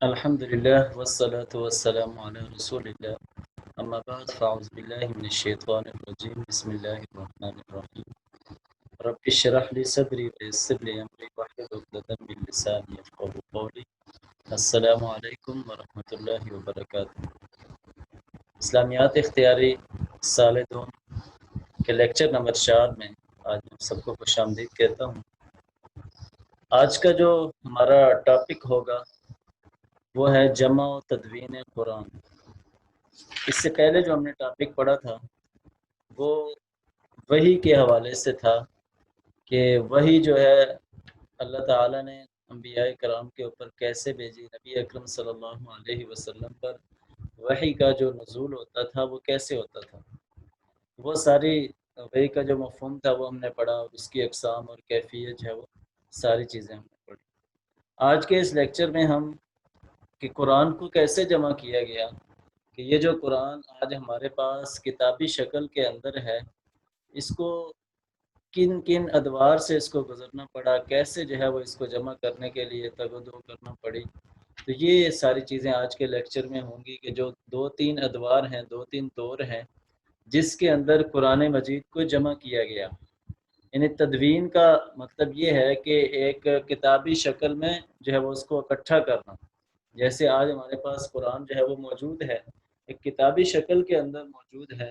الحمد لله والصلاة والسلام على رسول الله أما بعد فأعوذ بالله من الشيطان الرجيم بسم الله الرحمن الرحيم رب اشرح لي صدري ويسر لي أمري واحلل عقدة من لساني يفقهوا قولي السلام علیکم ورحمۃ اللہ وبرکاتہ۔ اسلامیات اختیاری سال دوم کے لیکچر نمبر 4 میں آج آپ سب کو خوش آمدید کہتا ہوں۔ آج کا جو ہمارا ٹاپک ہوگا وہ ہے جمع و تدوین قرآن۔ اس سے پہلے جو ہم نے ٹاپک پڑھا تھا وہ وحی کے حوالے سے تھا کہ وحی جو ہے اللہ تعالیٰ نے انبیاء کرام کے اوپر کیسے بھیجی، نبی اکرم صلی اللہ علیہ وسلم پر وحی کا جو نزول ہوتا تھا وہ کیسے ہوتا تھا، وہ ساری وحی کا جو مفہوم تھا وہ ہم نے پڑھا، اور اس کی اقسام اور کیفیت ہے وہ ساری چیزیں ہم نے پڑھی۔ آج کے اس لیکچر میں ہم کہ قرآن کو کیسے جمع کیا گیا، کہ یہ جو قرآن آج ہمارے پاس کتابی شکل کے اندر ہے، اس کو کن کن ادوار سے اس کو گزرنا پڑا، کیسے جو ہے وہ اس کو جمع کرنے کے لیے تگ و دو کرنا پڑی، تو یہ ساری چیزیں آج کے لیکچر میں ہوں گی کہ جو 2-3 ادوار ہیں، 2-3 دور ہیں جس کے اندر قرآن مجید کو جمع کیا گیا۔ یعنی تدوین کا مطلب یہ ہے کہ ایک کتابی شکل میں جو ہے وہ اس کو اکٹھا کرنا، جیسے آج ہمارے پاس قرآن جو ہے وہ موجود ہے، ایک کتابی شکل کے اندر موجود ہے،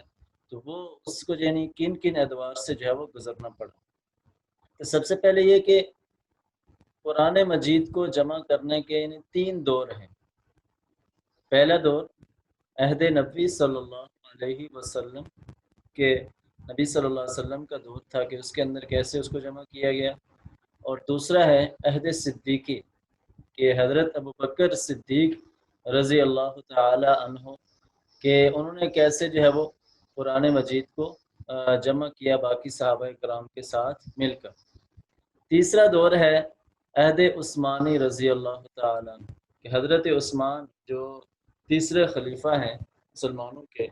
تو وہ اس کو یعنی کن کن ادوار سے جو ہے وہ گزرنا پڑا۔ تو سب سے پہلے یہ کہ قرآن مجید کو جمع کرنے کے یعنی 3 دور ہیں۔ پہلا دور عہد نبوی صلی اللہ علیہ وسلم کے نبی صلی اللہ علیہ وسلم کا دور تھا کہ اس کے اندر کیسے اس کو جمع کیا گیا، اور دوسرا ہے عہد صدیقی کہ حضرت ابوبکر صدیق رضی اللہ تعالی عنہ کہ انہوں نے کیسے جو ہے وہ قرآن مجید کو جمع کیا باقی صحابہ کرام کے ساتھ مل کر۔ تیسرا دور ہے عہد عثمانی رضی اللہ تعالی عنہ کہ حضرت عثمان جو تیسرے خلیفہ ہیں مسلمانوں کے،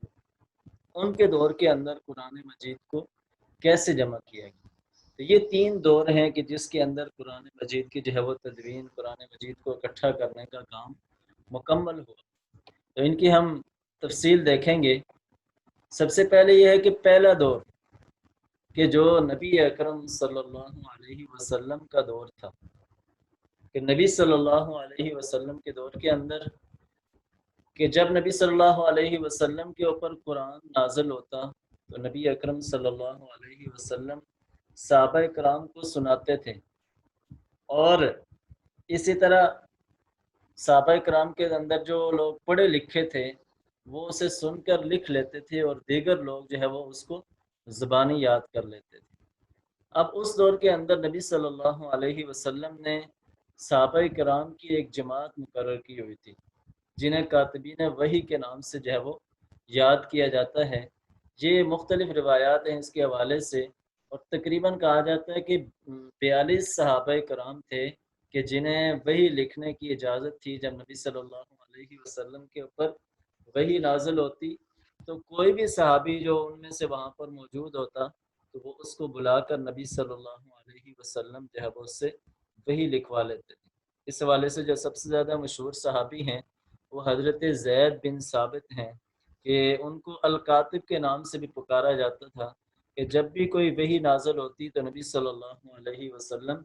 ان کے دور کے اندر قرآن مجید کو کیسے جمع کیا گیا۔ تو یہ 3 دور ہیں کہ جس کے اندر قرآن مجید کی جو ہے وہ تدوین، قرآن مجید کو اکٹھا کرنے کا کام مکمل ہوا۔ تو ان کی ہم تفصیل دیکھیں گے۔ سب سے پہلے یہ ہے کہ پہلا دور کہ جو نبی اکرم صلی اللہ علیہ وسلم کا دور تھا، کہ نبی صلی اللہ علیہ وسلم کے دور کے اندر کہ جب نبی صلی اللہ علیہ وسلم کے اوپر قرآن نازل ہوتا تو نبی اکرم صلی اللہ علیہ وسلم صحابہ کرام کو سناتے تھے، اور اسی طرح صحابہ کرام کے اندر جو لوگ پڑھے لکھے تھے وہ اسے سن کر لکھ لیتے تھے، اور دیگر لوگ جو ہے وہ اس کو زبانی یاد کر لیتے تھے۔ اب اس دور کے اندر نبی صلی اللہ علیہ وسلم نے صحابہ کرام کی ایک جماعت مقرر کی ہوئی تھی جنہیں کاتبین وحی کے نام سے جو ہے وہ یاد کیا جاتا ہے۔ یہ مختلف روایات ہیں اس کے حوالے سے، اور تقریباً کہا جاتا ہے کہ 42 صحابہ کرام تھے کہ جنہیں وحی لکھنے کی اجازت تھی۔ جب نبی صلی اللہ علیہ وسلم کے اوپر وحی نازل ہوتی تو کوئی بھی صحابی جو ان میں سے وہاں پر موجود ہوتا تو وہ اس کو بلا کر نبی صلی اللہ علیہ وسلم جو ہے وہ اس سے وحی لکھوا لیتے تھے۔ اس حوالے سے جو سب سے زیادہ مشہور صحابی ہیں وہ حضرت زید بن ثابت ہیں کہ ان کو الکاتب کے نام سے بھی پکارا جاتا تھا، کہ جب بھی کوئی وحی نازل ہوتی تو نبی صلی اللہ علیہ وسلم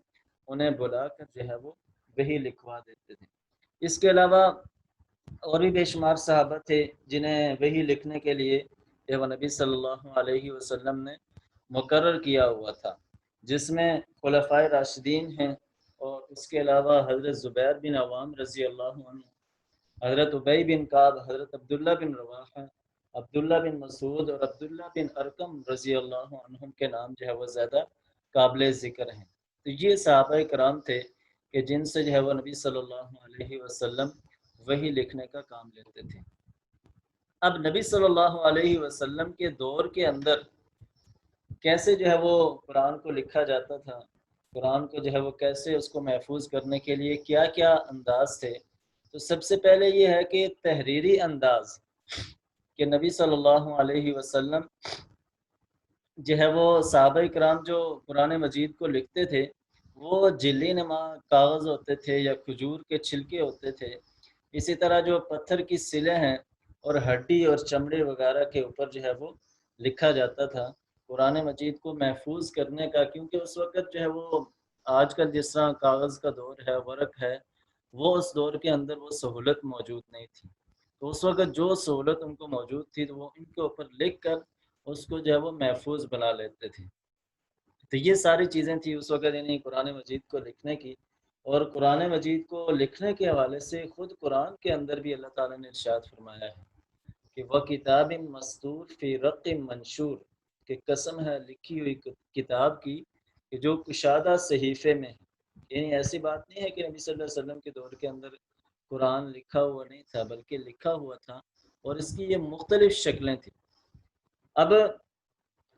انہیں بلا کر جو ہے وہ وحی لکھوا دیتے تھے۔ اس کے علاوہ اور بھی بے شمار صحابہ تھے جنہیں وحی لکھنے کے لیے جو وہ نبی صلی اللہ علیہ وسلم نے مقرر کیا ہوا تھا، جس میں خلفائے راشدین ہیں، اور اس کے علاوہ حضرت زبیر بن عوام رضی اللہ عنہ، حضرت ابی بن کعب، حضرت عبداللہ بن رواحہ، عبداللہ بن مسعود اور عبداللہ بن ارقم رضی اللہ عنہم کے نام جو ہے وہ زیادہ قابل ذکر ہیں۔ تو یہ صحابہ کرام تھے کہ جن سے جو ہے وہ نبی صلی اللہ علیہ وسلم وحی لکھنے کا کام لیتے تھے۔ اب نبی صلی اللہ علیہ وسلم کے دور کے اندر کیسے جو ہے وہ قرآن کو لکھا جاتا تھا، قرآن کو جو ہے وہ کیسے اس کو محفوظ کرنے کے لیے کیا کیا انداز تھے، تو سب سے پہلے یہ ہے کہ تحریری انداز کہ نبی صلی اللہ علیہ وسلم جو ہے وہ صحابہ کرام جو قرآن مجید کو لکھتے تھے وہ جلی نما کاغذ ہوتے تھے یا کھجور کے چھلکے ہوتے تھے، اسی طرح جو پتھر کی سلیں ہیں اور ہڈی اور چمڑے وغیرہ کے اوپر جو ہے وہ لکھا جاتا تھا قرآن مجید کو محفوظ کرنے کا، کیونکہ اس وقت جو ہے وہ آج کل جس طرح کاغذ کا دور ہے، ورق ہے، وہ اس دور کے اندر وہ سہولت موجود نہیں تھی۔ تو اس وقت جو سہولت ان کو موجود تھی تو وہ ان کے اوپر لکھ کر اس کو جو ہے وہ محفوظ بنا لیتے تھے۔ تو یہ ساری چیزیں تھیں اس وقت، یعنی قرآن مجید کو لکھنے کی۔ اور قرآن مجید کو لکھنے کے حوالے سے خود قرآن کے اندر بھی اللہ تعالیٰ نے ارشاد فرمایا ہے کہ وہ کتاب مستور فی رق منشور، کہ قسم ہے لکھی ہوئی کتاب کی کہ جو کشادہ صحیفے میں ہے۔ یعنی ایسی بات نہیں ہے کہ نبی صلی اللہ علیہ وسلم کے دور کے اندر قرآن لکھا ہوا نہیں تھا، بلکہ لکھا ہوا تھا، اور اس کی یہ مختلف شکلیں تھیں۔ اب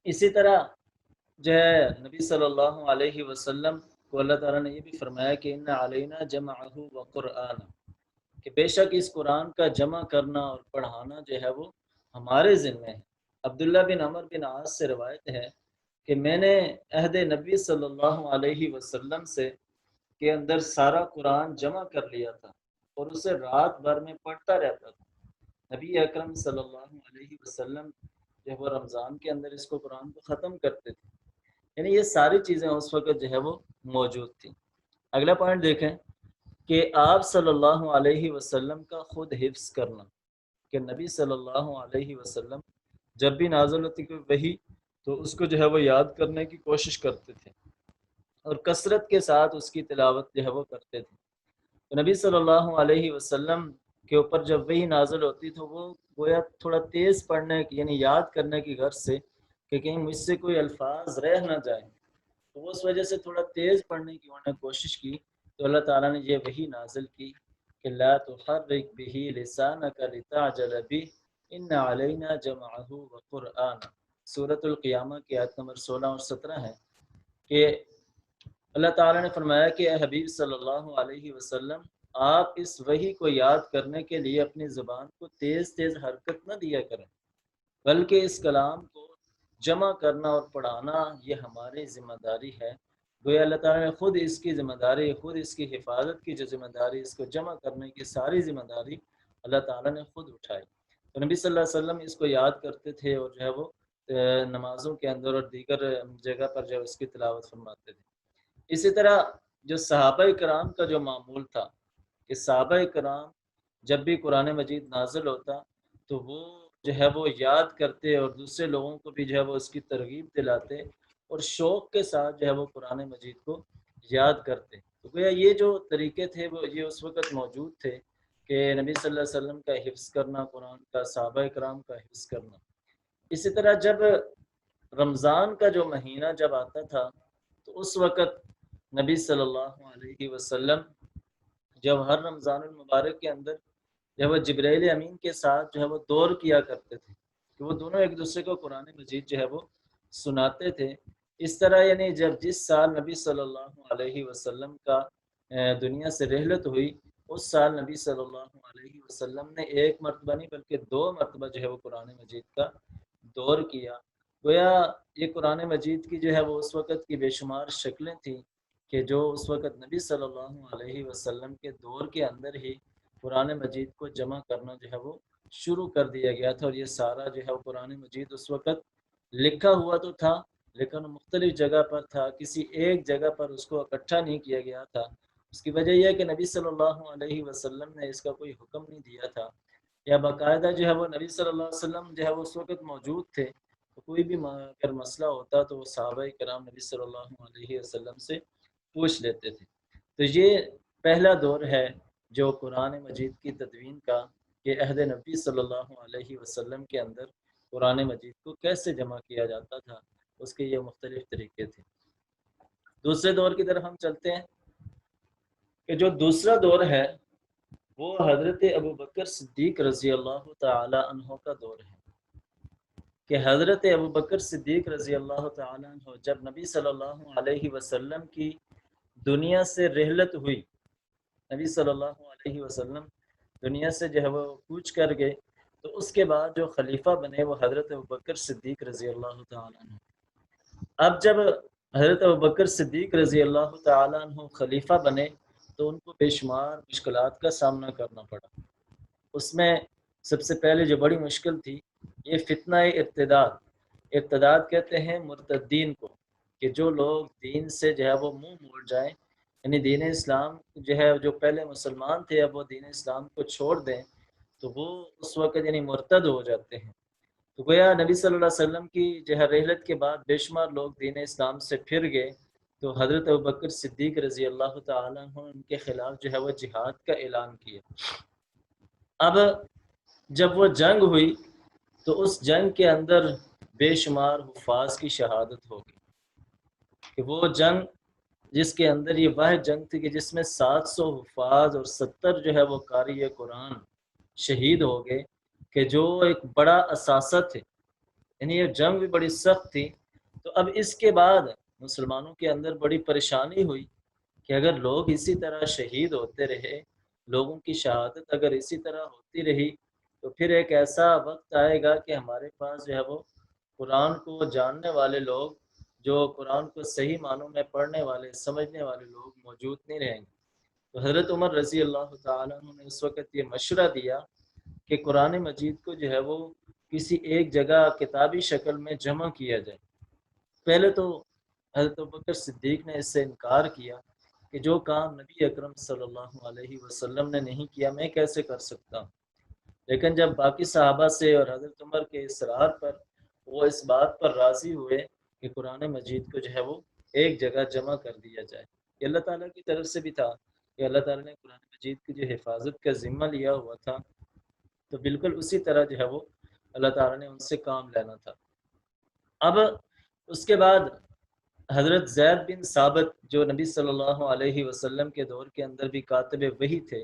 اسی طرح جو ہے نبی صلی اللہ علیہ وسلم کو اللہ تعالیٰ نے یہ بھی فرمایا کہ ان علینا جمعہ و قرآن، کہ بے شک اس قرآن کا جمع کرنا اور پڑھانا جو ہے وہ ہمارے ذمہ ہے۔ عبداللہ بن عمر بن عاص سے روایت ہے کہ میں نے عہد نبی صلی اللہ علیہ وسلم سے کے اندر سارا قرآن جمع کر لیا تھا اور اسے رات بھر میں پڑھتا رہتا تھا۔ نبی اکرم صلی اللہ علیہ وسلم جو وہ رمضان کے اندر اس کو قرآن کو ختم کرتے تھے۔ یعنی یہ ساری چیزیں اس وقت جو ہے وہ موجود تھیں۔ اگلا پوائنٹ دیکھیں کہ آپ صلی اللہ علیہ وسلم کا خود حفظ کرنا، کہ نبی صلی اللہ علیہ وسلم جب بھی نازل ہوتی کوئی وحی تو اس کو جو ہے وہ یاد کرنے کی کوشش کرتے تھے اور کثرت کے ساتھ اس کی تلاوت جو ہے وہ کرتے تھے۔ تو نبی صلی اللہ علیہ وسلم کے اوپر جب وحی نازل ہوتی تو وہ گویا تھوڑا تیز پڑھنے کی، یعنی یاد کرنے کی غرض سے کہ کہیں مجھ سے کوئی الفاظ رہ نہ جائیں، تو اس وجہ سے تھوڑا تیز پڑھنے کی انہوں نے کوشش کی۔ تو اللہ تعالیٰ نے یہ وحی نازل کی کہ لا تحرک به لسانک لتعجل به ان علینا جمعہ وقرآن۔ سورۃ القیامہ کی آیت نمبر 16 اور 17 ہے کہ اللہ تعالیٰ نے فرمایا کہ اے حبیب صلی اللہ علیہ وسلم، آپ اس وحی کو یاد کرنے کے لیے اپنی زبان کو تیز تیز حرکت نہ دیا کریں، بلکہ اس کلام کو جمع کرنا اور پڑھانا یہ ہماری ذمہ داری ہے۔ گویا اللہ تعالیٰ نے خود اس کی ذمہ داری، خود اس کی حفاظت کی جو ذمہ داری، اس کو جمع کرنے کی ساری ذمہ داری اللہ تعالیٰ نے خود اٹھائی۔ تو نبی صلی اللہ علیہ وسلم اس کو یاد کرتے تھے اور جو ہے وہ نمازوں کے اندر اور دیگر جگہ پر جو اس کی تلاوت فرماتے تھے۔ اسی طرح جو صحابہ کرام کا جو معمول تھا کہ صحابہ کرام جب بھی قرآن مجید نازل ہوتا تو وہ جو ہے وہ یاد کرتے اور دوسرے لوگوں کو بھی جو ہے وہ اس کی ترغیب دلاتے اور شوق کے ساتھ جو ہے وہ قرآن مجید کو یاد کرتے۔ تو گویا یہ جو طریقے تھے وہ یہ اس وقت موجود تھے کہ نبی صلی اللہ علیہ وسلم کا حفظ کرنا، قرآن کا، صحابہ کرام کا حفظ کرنا۔ اسی طرح جب رمضان کا جو مہینہ جب آتا تھا تو اس وقت نبی صلی اللہ علیہ وسلم جب ہر رمضان المبارک کے اندر جب وہ جبرائیل امین کے ساتھ جو ہے وہ دور کیا کرتے تھے کہ وہ دونوں ایک دوسرے کو قرآن مجید جو ہے وہ سناتے تھے۔ اس طرح یعنی جب جس سال نبی صلی اللہ علیہ وسلم کا دنیا سے رحلت ہوئی، اس سال نبی صلی اللہ علیہ وسلم نے ایک مرتبہ نہیں بلکہ 2 مرتبہ جو ہے وہ قرآن مجید کا دور کیا۔ گویا یہ قرآن مجید کی جو ہے وہ اس وقت کی بے شمار شکلیں تھیں کہ جو اس وقت نبی صلی اللہ علیہ وسلم کے دور کے اندر ہی قرآن مجید کو جمع کرنا جو ہے وہ شروع کر دیا گیا تھا۔ اور یہ سارا جو ہے وہ قرآن مجید اس وقت لکھا ہوا تو تھا لیکن مختلف جگہ پر تھا، کسی ایک جگہ پر اس کو اکٹھا نہیں کیا گیا تھا۔ اس کی وجہ یہ ہے کہ نبی صلی اللہ علیہ وسلم نے اس کا کوئی حکم نہیں دیا تھا، یا باقاعدہ جو ہے وہ نبی صلی اللہ علیہ وسلم جو ہے وہ اس وقت موجود تھے، تو کوئی بھی اگر مسئلہ ہوتا تو وہ صحابہ کرام نبی صلی اللہ علیہ وسلم سے پوچھ لیتے تھے۔ تو یہ پہلا دور ہے جو قرآن مجید کی تدوین کا، کہ عہد نبی صلی اللہ علیہ وسلم کے اندر قرآن مجید کو کیسے جمع کیا جاتا تھا، اس کے یہ مختلف طریقے تھے۔ دوسرے دور کی طرف ہم چلتے ہیں کہ جو دوسرا دور ہے وہ حضرت ابوبکر صدیق رضی اللہ تعالی عنہ کا دور ہے کہ حضرت ابوبکر صدیق رضی اللہ تعالی عنہ جب نبی صلی اللہ علیہ وسلم کی دنیا سے رحلت ہوئی، نبی صلی اللہ علیہ وسلم دنیا سے جو ہے وہ کوچ کر گئے، تو اس کے بعد جو خلیفہ بنے وہ حضرت ابوبکر صدیق رضی اللہ تعالی عنہ۔ اب جب حضرت ابوبکر صدیق رضی اللہ تعالی عنہ خلیفہ بنے تو ان کو بے شمار مشکلات کا سامنا کرنا پڑا۔ اس میں سب سے پہلے جو بڑی مشکل تھی یہ فتنہ ارتداد۔ ارتداد کہتے ہیں مرتدین کو، کہ جو لوگ دین سے جو ہے وہ منہ موڑ جائیں، یعنی دین اسلام جو ہے، جو پہلے مسلمان تھے اب وہ دین اسلام کو چھوڑ دیں، تو وہ اس وقت یعنی مرتد ہو جاتے ہیں۔ تو گویا نبی صلی اللہ علیہ وسلم کی جو ہے رحلت کے بعد بے شمار لوگ دین اسلام سے پھر گئے، تو حضرت ابوبکر صدیق رضی اللہ تعالیٰ عنہ ان کے خلاف جو ہے وہ جہاد کا اعلان کیا۔ اب جب وہ جنگ ہوئی تو اس جنگ کے اندر بے شمار حفاظ کی شہادت ہوگی، کہ وہ جنگ جس کے اندر یہ واحد جنگ تھی کہ جس میں 700 حفاظ اور 70 جو ہے وہ قاری قرآن شہید ہو گئے، کہ جو ایک بڑا اثاثہ تھے، یعنی یہ جنگ بھی بڑی سخت تھی۔ تو اب اس کے بعد مسلمانوں کے اندر بڑی پریشانی ہوئی کہ اگر لوگ اسی طرح شہید ہوتے رہے، لوگوں کی شہادت اگر اسی طرح ہوتی رہی، تو پھر ایک ایسا وقت آئے گا کہ ہمارے پاس جو ہے وہ قرآن کو جاننے والے لوگ، جو قرآن کو صحیح معنوں میں پڑھنے والے سمجھنے والے لوگ موجود نہیں رہیں گے۔ تو حضرت عمر رضی اللہ تعالیٰ عنہ نے اس وقت یہ مشورہ دیا کہ قرآن مجید کو جو ہے وہ کسی ایک جگہ کتابی شکل میں جمع کیا جائے۔ پہلے تو حضرت ابوبکر صدیق نے اس سے انکار کیا کہ جو کام نبی اکرم صلی اللہ علیہ وسلم نے نہیں کیا میں کیسے کر سکتا ہوں۔ لیکن جب باقی صحابہ سے اور حضرت عمر کے اصرار پر وہ اس بات پر راضی ہوئے کہ قرآن مجید کو جو ہے وہ ایک جگہ جمع کر دیا جائے، یہ اللہ تعالیٰ کی طرف سے بھی تھا کہ اللہ تعالیٰ نے قرآن مجید کی جو حفاظت کا ذمہ لیا ہوا تھا، تو بالکل اسی طرح جو ہے وہ اللہ تعالیٰ نے ان سے کام لینا تھا۔ اب اس کے بعد حضرت زید بن ثابت جو نبی صلی اللہ علیہ وسلم کے دور کے اندر بھی کاتب وحی تھے،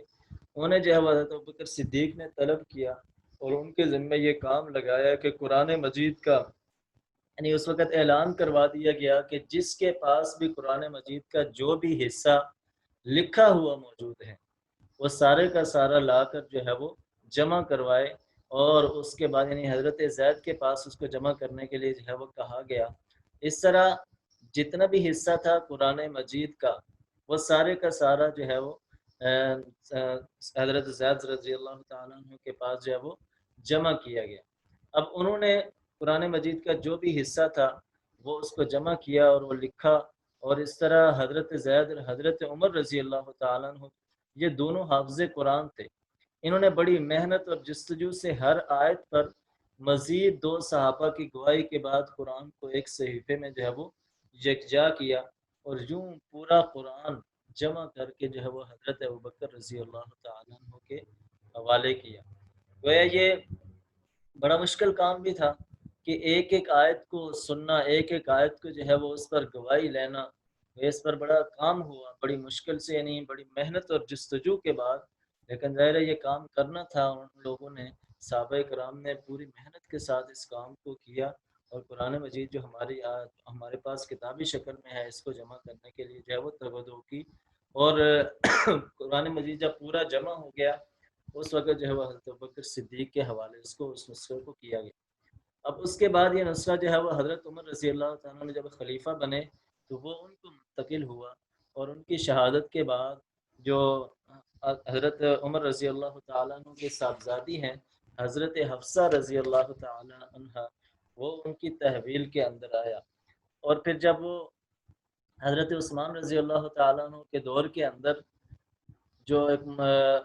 انہیں جو ہے وہ حضرت ابوبکر صدیق نے طلب کیا اور ان کے ذمہ یہ کام لگایا کہ قرآن مجید کا، یعنی اس وقت اعلان کروا دیا گیا کہ جس کے پاس بھی قرآن مجید کا جو بھی حصہ لکھا ہوا موجود ہے وہ سارے کا سارا لا کر جو ہے وہ جمع کروائے، اور اس کے بعد یعنی حضرت زید کے پاس اس کو جمع کرنے کے لیے جو ہے وہ کہا گیا۔ اس طرح جتنا بھی حصہ تھا قرآن مجید کا وہ سارے کا سارا جو ہے وہ حضرت زید رضی اللہ تعالیٰ عنہ کے پاس جو ہے وہ جمع کیا گیا۔ اب انہوں نے قرآن مجید کا جو بھی حصہ تھا وہ اس کو جمع کیا اور وہ لکھا، اور اس طرح حضرت زید اور حضرت عمر رضی اللہ تعالیٰ عنہ یہ دونوں حافظ قرآن تھے۔ انہوں نے بڑی محنت اور جستجو سے ہر آیت پر مزید 2 صحابہ کی گواہی کے بعد قرآن کو ایک صحیفے میں جو ہے وہ یکجا کیا، اور یوں پورا قرآن جمع کر کے جو ہے وہ حضرت ابوبکر رضی اللہ تعالیٰ عنہ کے حوالے کیا۔ گویا یہ بڑا مشکل کام بھی تھا کہ ایک ایک آیت کو سننا، ایک ایک آیت کو جو ہے وہ اس پر گواہی لینا، اس پر بڑا کام ہوا، بڑی مشکل سے، یعنی بڑی محنت اور جستجو کے بعد، لیکن ظاہر ہے یہ کام کرنا تھا۔ ان لوگوں نے، صحابہ کرام نے پوری محنت کے ساتھ اس کام کو کیا، اور قرآن مجید جو ہمارے پاس کتابی شکل میں ہے اس کو جمع کرنے کے لیے جو ہے وہ تبدو کی، اور قرآن مجید جب پورا جمع ہو گیا اس وقت جو ہے وہ حضرت ابوبکر صدیق کے حوالے اس نسخے کو کیا گیا۔ اب اس کے بعد یہ نسخہ جو ہے وہ حضرت عمر رضی اللہ تعالیٰ نے جب خلیفہ بنے تو وہ ان کو منتقل ہوا، اور ان کی شہادت کے بعد جو حضرت عمر رضی اللہ تعالیٰ عنہ کے صاحبزادی ہیں حضرت حفصہ رضی اللہ تعالیٰ عنہ، وہ ان کی تحویل کے اندر آیا۔ اور پھر جب وہ حضرت عثمان رضی اللہ تعالیٰ عنہ کے دور کے اندر جو ایک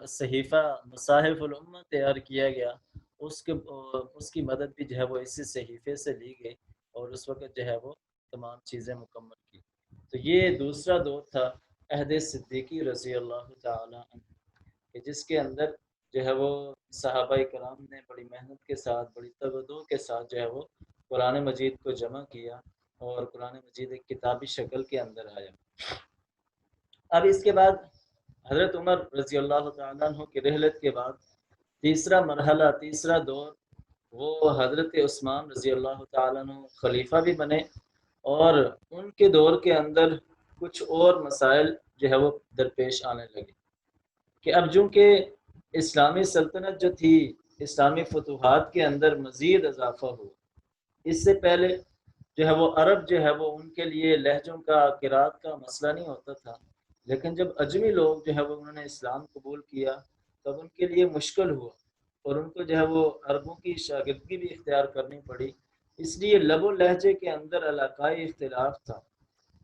صحیفہ مصاحف الامہ تیار کیا گیا، اس کی مدد بھی جو ہے وہ اسی صحیفے سے لی گئی، اور اس وقت جو ہے وہ تمام چیزیں مکمل کی۔ تو یہ دوسرا دور تھا عہد صدیقی رضی اللہ تعالی عنہ، کہ جس کے اندر جو ہے وہ صحابہ کرام نے بڑی محنت کے ساتھ، بڑی توجہ کے ساتھ جو ہے وہ قرآن مجید کو جمع کیا، اور قرآن مجید ایک کتابی شکل کے اندر آیا۔ اب اس کے بعد حضرت عمر رضی اللہ تعالیٰ عنہ کی رحلت کے بعد تیسرا مرحلہ، تیسرا دور، وہ حضرت عثمان رضی اللہ تعالیٰ عنہ خلیفہ بھی بنے، اور ان کے دور کے اندر کچھ اور مسائل جو ہے وہ درپیش آنے لگے، کہ اب چونکہ اسلامی سلطنت جو تھی، اسلامی فتوحات کے اندر مزید اضافہ ہوا۔ اس سے پہلے جو ہے وہ عرب جو ہے وہ ان کے لیے لہجوں کا، قرات کا مسئلہ نہیں ہوتا تھا، لیکن جب اجمی لوگ جو ہے وہ انہوں نے اسلام قبول کیا تب ان کے لیے مشکل ہوا، اور ان کو جو ہے وہ عربوں کی شاگردگی بھی اختیار کرنی پڑی، اس لیے لب و لہجے کے اندر علاقائی اختلاف تھا،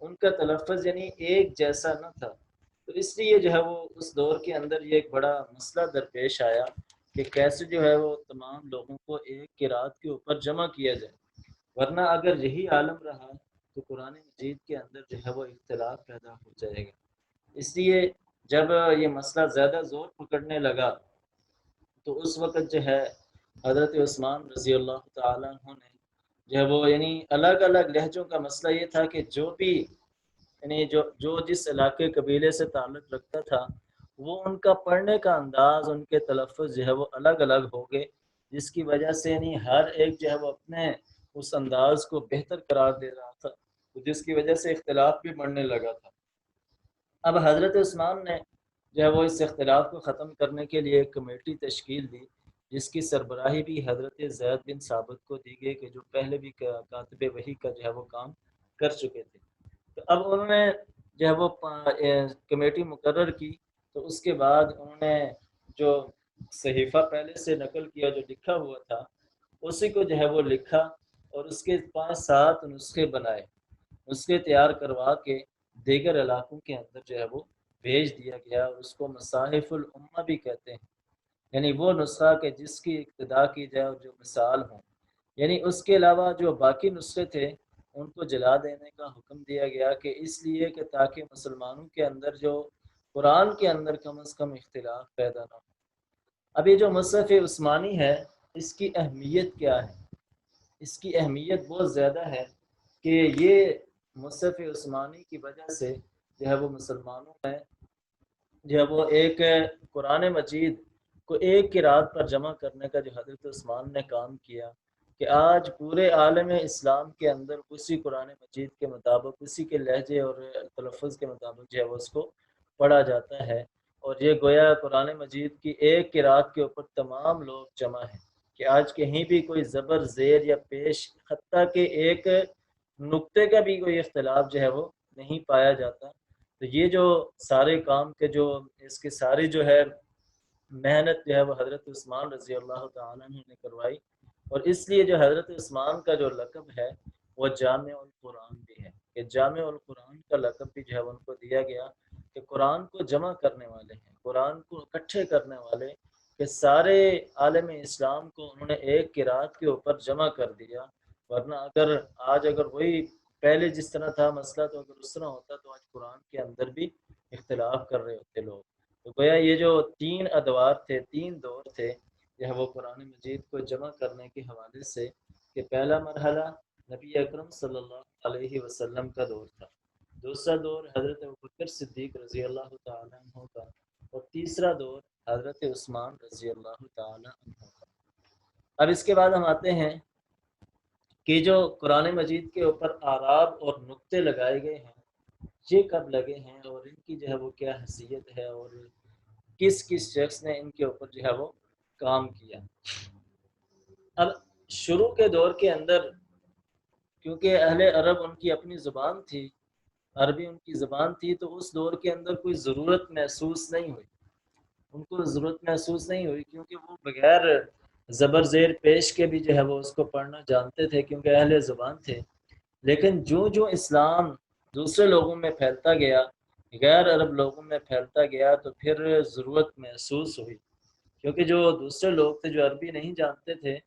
ان کا تلفظ یعنی ایک جیسا نہ تھا۔ تو اس لیے جو ہے وہ اس دور کے اندر یہ ایک بڑا مسئلہ درپیش آیا کہ کیسے جو ہے وہ تمام لوگوں کو ایک قرات کے اوپر جمع کیا جائے، ورنہ اگر یہی عالم رہا تو قرآن مجید کے اندر جو ہے وہ اختلاف پیدا ہو جائے گا۔ اس لیے جب یہ مسئلہ زیادہ زور پکڑنے لگا تو اس وقت جو ہے حضرت عثمان رضی اللہ تعالیٰ عنہ نے جو ہے وہ یعنی الگ الگ لہجوں کا مسئلہ یہ تھا کہ جو بھی یعنی جو جس علاقے قبیلے سے تعلق رکھتا تھا وہ ان کا پڑھنے کا انداز، ان کے تلفظ جو ہے وہ الگ الگ ہو گئے، جس کی وجہ سے یعنی ہر ایک جو ہے وہ اپنے اس انداز کو بہتر قرار دے رہا تھا، جس کی وجہ سے اختلاف بھی بڑھنے لگا تھا۔ اب حضرت عثمان نے جو ہے وہ اس اختلاف کو ختم کرنے کے لیے ایک کمیٹی تشکیل دی، جس کی سربراہی بھی حضرت زید بن ثابت کو دی گئی، کہ جو پہلے بھی کاتب وحی کا جو ہے وہ کام کر چکے تھے۔ تو اب انہوں نے جو ہے وہ کمیٹی مقرر کی، تو اس کے بعد انہوں نے جو صحیفہ پہلے سے نقل کیا جو لکھا ہوا تھا اسی کو جو ہے وہ لکھا، اور اس کے 5-7 نسخے بنائے، نسخے تیار کروا کے دیگر علاقوں کے اندر جو ہے وہ بھیج دیا گیا، اور اس کو مصاحف الامہ بھی کہتے ہیں، یعنی وہ نسخہ کہ جس کی اقتدا کی جائے اور جو مثال ہوں۔ یعنی اس کے علاوہ جو باقی نسخے تھے ان کو جلا دینے کا حکم دیا گیا، کہ اس لیے کہ تاکہ مسلمانوں کے اندر جو قرآن کے اندر کم از کم اختلاف پیدا نہ ہو۔ اب یہ جو مصحف عثمانی ہے اس کی اہمیت کیا ہے؟ اس کی اہمیت بہت زیادہ ہے کہ یہ مصحف عثمانی کی وجہ سے جو ہے وہ مسلمانوں میں جو ہے وہ ایک قرآن مجید کو ایک قرات پر جمع کرنے کا جو حضرت عثمان نے کام کیا، کہ آج پورے عالم اسلام کے اندر اسی قرآن مجید کے مطابق، اسی کے لہجے اور تلفظ کے مطابق جو ہے وہ اس کو پڑھا جاتا ہے، اور یہ گویا قرآن مجید کی ایک قرات کے اوپر تمام لوگ جمع ہیں، کہ آج کہیں بھی کوئی زبر زیر یا پیش حتیٰ کہ ایک نقطے کا بھی کوئی اختلاف جو ہے وہ نہیں پایا جاتا۔ تو یہ جو سارے کام کے جو اس کی ساری جو ہے محنت جو ہے وہ حضرت عثمان رضی اللہ تعالیٰ عنہ نے کروائی، اور اس لیے جو حضرت عثمان کا جو لقب ہے وہ جامع القرآن بھی ہے، کہ جامع القرآن کا لقب بھی جو ہے ان کو دیا گیا، کہ قرآن کو جمع کرنے والے ہیں، قرآن کو اکٹھے کرنے والے، کہ سارے عالم اسلام کو انہوں نے ایک قرات کے اوپر جمع کر دیا۔ ورنہ اگر وہی پہلے جس طرح تھا مسئلہ، تو اگر اس طرح ہوتا تو آج قرآن کے اندر بھی اختلاف کر رہے ہوتے لوگ۔ تو گویا یہ جو 3 ادوار تھے، 3 دور تھے، یہ وہ قرآن مجید کو جمع کرنے کے حوالے سے، کہ پہلا مرحلہ نبی اکرم صلی اللہ علیہ وسلم کا دور تھا، دوسرا دور حضرت ابوبکر صدیق رضی اللہ تعالیٰ عنہ کا، اور تیسرا دور حضرت عثمان رضی اللہ تعالیٰ عنہ کا۔ اب اس کے بعد ہم آتے ہیں کہ جو قرآن مجید کے اوپر اعراب اور نقطے لگائے گئے ہیں یہ کب لگے ہیں، اور ان کی جو ہے وہ کیا حیثیت ہے، اور کس کس شخص نے ان کے اوپر جو ہے وہ کام کیا۔ اب شروع کے دور کے اندر کیونکہ اہل عرب ان کی اپنی زبان تھی، عربی ان کی زبان تھی، تو اس دور کے اندر کوئی ضرورت محسوس نہیں ہوئی، ان کو ضرورت محسوس نہیں ہوئی، کیونکہ وہ بغیر زبر زیر پیش کے بھی جو ہے وہ اس کو پڑھنا جانتے تھے، کیونکہ اہل زبان تھے۔ لیکن جو جو اسلام دوسرے لوگوں میں پھیلتا گیا، غیر عرب لوگوں میں پھیلتا گیا، تو پھر ضرورت محسوس ہوئی، کیونکہ جو دوسرے لوگ تھے جو عربی نہیں جانتے تھے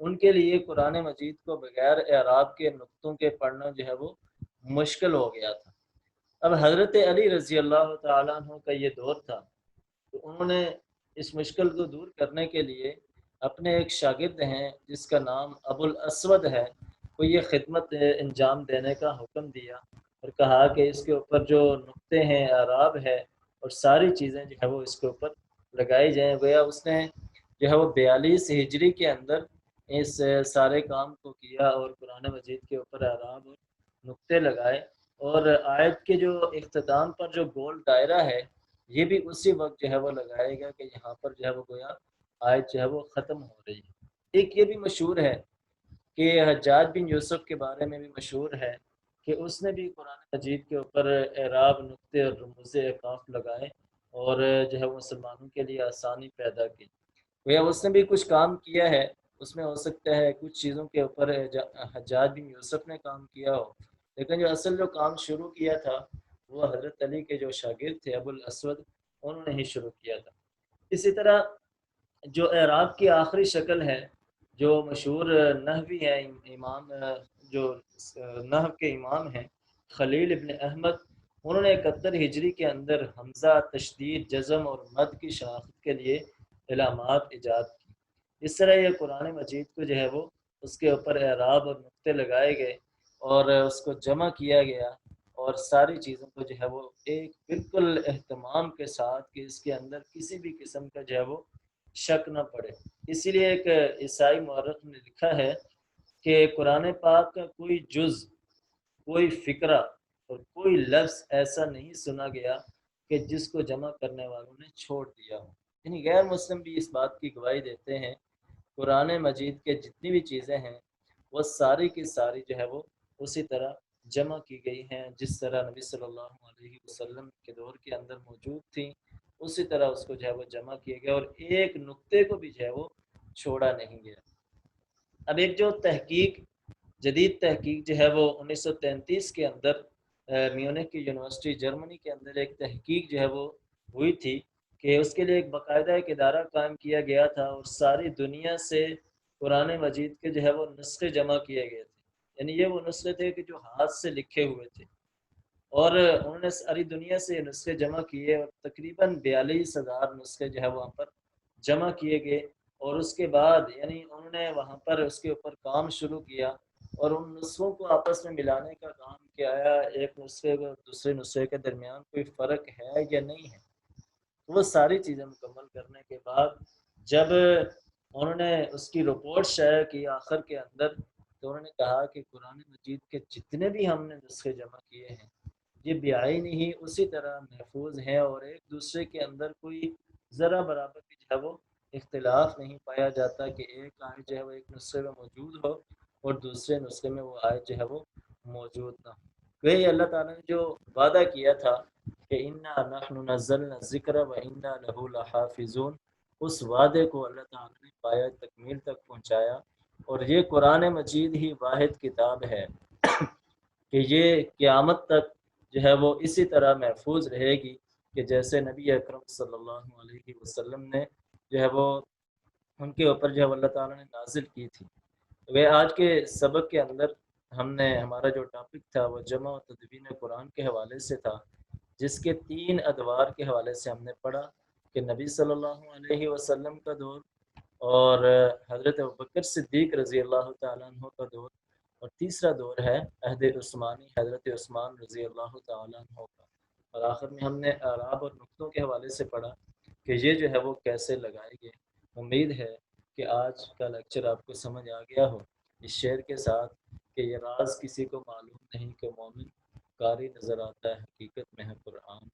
ان کے لیے قرآن مجید کو بغیر اعراب کے نقطوں کے پڑھنا جو ہے وہ مشکل ہو گیا تھا۔ اب حضرت علی رضی اللہ تعالیٰ عنہ کا یہ دور تھا، تو انہوں نے اس مشکل کو دور کرنے کے لیے اپنے ایک شاگرد ہیں جس کا نام ابو الاسود ہے، کو یہ خدمت انجام دینے کا حکم دیا، اور کہا کہ اس کے اوپر جو نقطے ہیں، اعراب ہے، اور ساری چیزیں جو ہے وہ اس کے اوپر لگائی جائیں۔ گویا اس نے جو ہے وہ 42 ہجری کے اندر اس سارے کام کو کیا، اور قرآن مجید کے اوپر اعراب اور نقطے لگائے، اور آیت کے جو اختتام پر جو گول دائرہ ہے یہ بھی اسی وقت جو ہے وہ لگائے گا، کہ یہاں پر جو ہے وہ گویا آیت جو ہے وہ ختم ہو رہی ہے۔ ایک یہ بھی مشہور ہے کہ حجاج بن یوسف کے بارے میں بھی مشہور ہے کہ اس نے بھی قرآن مجید کے اوپر اعراب نقطے اور رموز اعقاف لگائے اور جو ہے وہ مسلمانوں کے لیے آسانی پیدا کی۔ گویا اس نے بھی کچھ کام کیا ہے، اس میں ہو سکتا ہے کچھ چیزوں کے اوپر حجاج بن یوسف نے کام کیا ہو، لیکن جو اصل جو کام شروع کیا تھا وہ حضرت علی کے جو شاگرد تھے ابو الاسود، انہوں نے ہی شروع کیا تھا۔ اسی طرح جو اعراب کی آخری شکل ہے، جو مشہور نحوی ہے، امام جو نحو کے امام ہیں خلیل ابن احمد، انہوں نے 71 ہجری کے اندر حمزہ، تشدید، جزم اور مد کی شناخت کے لیے علامات ایجاد کی۔ اس طرح یہ قرآن مجید کو جو ہے وہ اس کے اوپر اعراب اور نقطے لگائے گئے اور اس کو جمع کیا گیا، اور ساری چیزوں کو جو ہے وہ ایک بالکل اہتمام کے ساتھ کہ اس کے اندر کسی بھی قسم کا جو ہے وہ شک نہ پڑے۔ اسی لیے ایک عیسائی مورخ نے لکھا ہے کہ قرآن پاک کا کوئی جز، کوئی فقرہ اور کوئی لفظ ایسا نہیں سنا گیا کہ جس کو جمع کرنے والوں نے چھوڑ دیا ہو۔ یعنی غیر مسلم بھی اس بات کی گواہی دیتے ہیں، قرآن مجید کے جتنی بھی چیزیں ہیں وہ ساری کی ساری جو ہے وہ اسی طرح جمع کی گئی ہیں جس طرح نبی صلی اللہ علیہ وسلم کے دور کے اندر موجود تھیں، اسی طرح اس کو جو ہے وہ جمع کیا گیا اور ایک نقطے کو بھی جو ہے وہ چھوڑا نہیں گیا۔ اب ایک جو تحقیق، جدید تحقیق جو ہے وہ 1933 کے اندر میونک کی یونیورسٹی جرمنی کے اندر ایک تحقیق جو ہے وہ ہوئی تھی کہ اس کے لیے ایک باقاعدہ ایک ادارہ قائم کیا گیا تھا اور ساری دنیا سے قرآن مجید کے جو ہے وہ نسخے جمع کیے گئے تھے۔ یعنی یہ وہ نسخے تھے کہ جو ہاتھ سے لکھے ہوئے تھے، اور انہوں نے ساری دنیا سے نسخے جمع کیے اور تقریباً 42,000 نسخے جو ہے وہاں پر جمع کیے گئے، اور اس کے بعد یعنی انہوں نے وہاں پر اس کے اوپر کام شروع کیا اور ان نسخوں کو آپس میں ملانے کا کام کیا ہے، ایک نسخے کو دوسرے نسخے کے درمیان کوئی فرق ہے یا نہیں ہے۔ وہ ساری چیزیں مکمل کرنے کے بعد جب انہوں نے اس کی رپورٹ شائع کی آخر کے اندر، تو انہوں نے کہا کہ قرآن مجید کے جتنے بھی ہم نے نسخے جمع کیے ہیں یہ بعین ہی اسی طرح محفوظ ہیں اور ایک دوسرے کے اندر کوئی ذرا برابر بھی جو ہے وہ اختلاف نہیں پایا جاتا کہ ایک آیت جو ہے وہ ایک نسخے میں موجود ہو اور دوسرے نسخے میں وہ آیت جو ہے وہ موجود نہ ہو۔ وہی اللہ تعالیٰ نے جو وعدہ کیا تھا کہ انا نحن نزلنا الذکر و انا لہ لحافظون، اس وعدے کو اللہ تعالیٰ نے پایا تکمیل تک پہنچایا، اور یہ قرآن مجید ہی واحد کتاب ہے کہ یہ قیامت تک جو ہے وہ اسی طرح محفوظ رہے گی کہ جیسے نبی اکرم صلی اللہ علیہ وسلم نے جو ہے وہ ان کے اوپر جو ہے اللہ تعالیٰ نے نازل کی تھی۔ وہ آج کے سبق کے اندر ہم نے ہمارا جو ٹاپک تھا وہ جمع و تدوین قرآن کے حوالے سے تھا، جس کے 3 ادوار کے حوالے سے ہم نے پڑھا کہ نبی صلی اللہ علیہ وسلم کا دور، اور حضرت ابوبکر صدیق رضی اللہ تعالیٰ عنہ کا دور، اور تیسرا دور ہے عہد عثمانی، حضرت عثمان رضی اللہ تعالیٰ عنہ کا، اور آخر میں ہم نے اعراب اور نقطوں کے حوالے سے پڑھا کہ یہ جو ہے وہ کیسے لگائے گئے۔ امید ہے کہ آج کا لیکچر آپ کو سمجھ آ گیا ہو، اس شعر کے ساتھ کہ یہ راز کسی کو معلوم نہیں کہ مومن قاری نظر آتا ہے حقیقت میں ہے قرآن۔